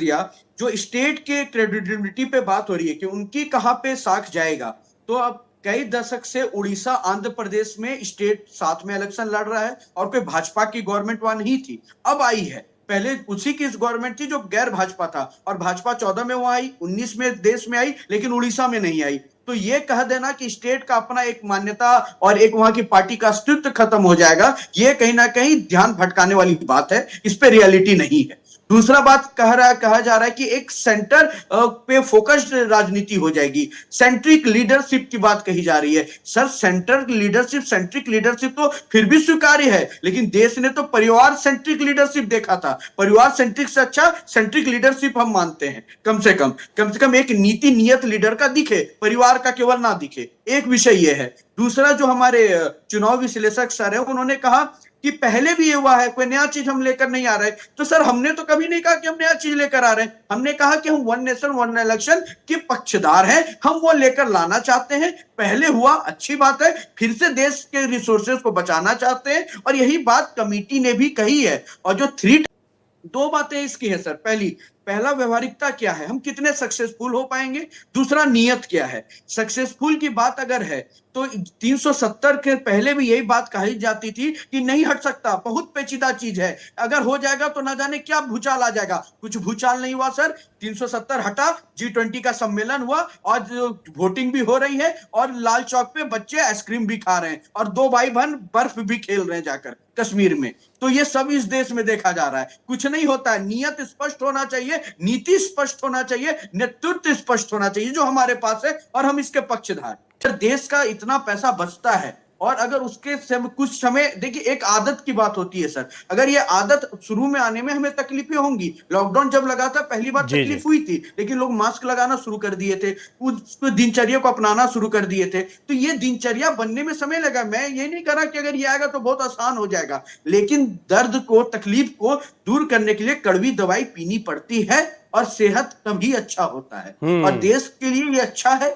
दिया, जो स्टेट के क्रेडिबिलिटी पे बात हो रही है कि उनकी कहां पे साख जाएगा, तो अब कई दशक से उड़ीसा आंध्र प्रदेश में स्टेट साथ में इलेक्शन लड़ रहा है और कोई भाजपा की गवर्नमेंट वहां नहीं थी, अब आई है। पहले उसी की गवर्नमेंट थी जो गैर भाजपा था, और भाजपा 14 में वहां आई, 19 में देश में आई, लेकिन उड़ीसा में नहीं आई। तो ये कह देना कि स्टेट का अपना एक मान्यता और एक वहां की पार्टी का अस्तित्व खत्म हो जाएगा, ये कहीं ना कहीं ध्यान भटकाने वाली बात है, इस पे रियलिटी नहीं है। दूसरा बात कहा जा रहा है कि एक सेंटर पे फोकस्ड राजनीति हो जाएगी, सेंट्रिक लीडरशिप की बात कही जा रही है। सर, सेंट्रिक लीडरशिप तो फिर भी स्वीकार्य है, लेकिन देश ने तो परिवार सेंट्रिक लीडरशिप देखा था। परिवार सेंट्रिक से अच्छा सेंट्रिक लीडरशिप हम मानते हैं। कम से कम एक नीति नियत लीडर का दिखे, परिवार का केवल ना दिखे, एक विषय यह है। दूसरा, जो हमारे चुनाव विश्लेषक सर है, उन्होंने कहा कि पहले भी ये हुआ है, कोई नया चीज हम लेकर नहीं आ रहे। तो सर, हमने तो कभी नहीं कहा कि हम नया चीज लेकर आ रहे हैं, हमने कहा कि हम वन नेशन वन इलेक्शन के पक्षधार हैं, हम वो लेकर लाना चाहते हैं। पहले हुआ, अच्छी बात है, फिर से देश के रिसोर्सेज को बचाना चाहते हैं, और यही बात कमेटी ने भी कही है। और जो दो बातें इसकी है सर। पहला, व्यवहारिकता क्या है, हम कितने सक्सेसफुल हो पाएंगे। दूसरा, नियत क्या है। सक्सेसफुल की बात अगर है तो 370 के पहले भी यही बात कही जाती थी कि नहीं हट सकता, बहुत पेचीदा चीज है, अगर हो जाएगा तो ना जाने क्या भूचाल आ जाएगा। कुछ भूचाल नहीं हुआ सर, 370 हटा, G20 का सम्मेलन हुआ, और वोटिंग भी हो रही है, और लाल चौक पे बच्चे आइसक्रीम भी खा रहे हैं, और दो भाई बहन बर्फ भी खेल रहे हैं जाकर कश्मीर में। तो ये सब इस देश में देखा जा रहा है। कुछ नहीं होता है, नियत स्पष्ट होना चाहिए, नीति स्पष्ट होना चाहिए, नेतृत्व स्पष्ट होना चाहिए, जो हमारे पास है, और हम इसके पक्षधार। देश का इतना पैसा बचता है, और अगर उसके कुछ समय देखिए, एक आदत की बात होती है सर, अगर ये आदत शुरू में आने में हमें तकलीफें होंगी। लॉकडाउन जब लगा था पहली बार जी जी। तकलीफ हुई थी, लेकिन लोग मास्क लगाना शुरू कर दिए थे, उस दिनचर्या को अपनाना शुरू कर दिए थे। तो ये दिनचर्या बनने में समय लगा। मैं ये नहीं कह रहा कि अगर ये आएगा तो बहुत आसान हो जाएगा, लेकिन दर्द को, तकलीफ को दूर करने के लिए कड़वी दवाई पीनी पड़ती है, और सेहत तभी अच्छा होता है, और देश के लिए ये अच्छा है।